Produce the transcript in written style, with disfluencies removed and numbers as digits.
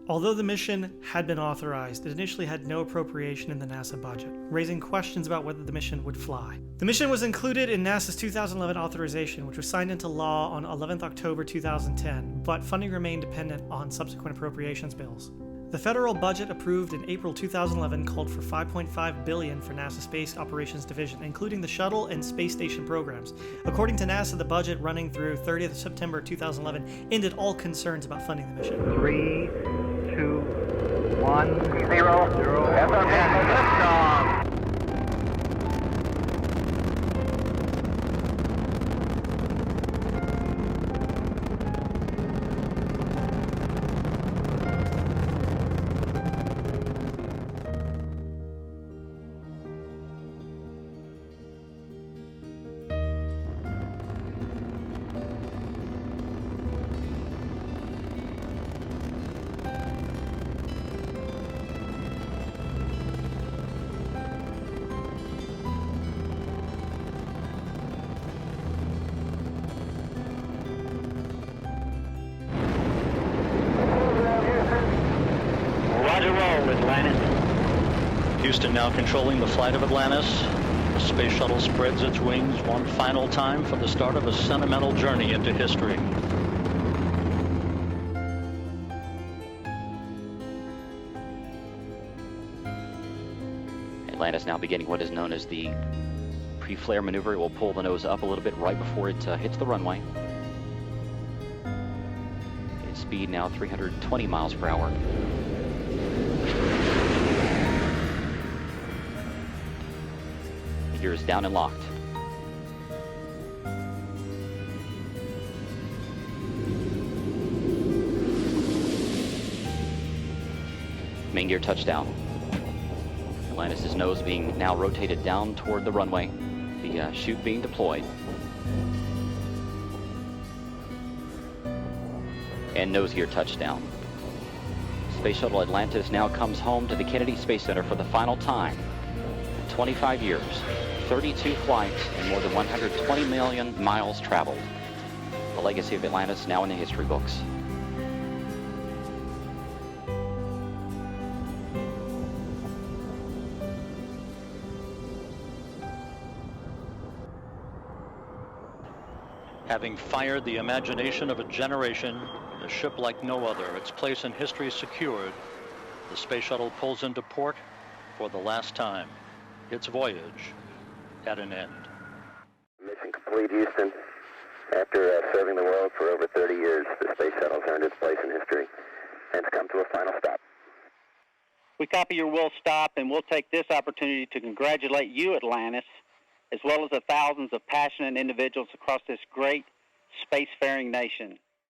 Although the mission had been authorized, it initially had no appropriation in the NASA budget, raising questions about whether the mission would fly. The mission was included in NASA's 2011 authorization, which was signed into law on 11th October 2010, but funding remained dependent on subsequent appropriations bills. The federal budget approved in April 2011 called for $5.5 billion for NASA Space Operations Division, including the Shuttle and space station programs. According to NASA, the budget running through 30th September 2011 ended all concerns about funding the mission. 3, 2, 1, 0, 0, and liftoff. Houston now controlling the flight of Atlantis. The space shuttle spreads its wings one final time for the start of a sentimental journey into history. Atlantis now beginning what is known as the pre-flare maneuver. It will pull the nose up a little bit right before it hits the runway. Its speed now 320 miles per hour. Gears down and locked. Main gear touchdown. Atlantis' nose being now rotated down toward the runway. The chute being deployed. And nose gear touchdown. Space Shuttle Atlantis now comes home to the Kennedy Space Center for the final time. 25 years, 32 flights, and more than 120 million miles traveled. The legacy of Atlantis now in the history books. Having fired the imagination of a generation, a ship like no other, its place in history secured, the Space Shuttle pulls into port for the last time. Its voyage at an end. Mission complete, Houston. After serving the world for over 30 years, the Space Shuttle has earned its place in history and it's come to a final stop. We copy your will stop, and we'll take this opportunity to congratulate you, Atlantis, as well as the thousands of passionate individuals across this great spacefaring nation.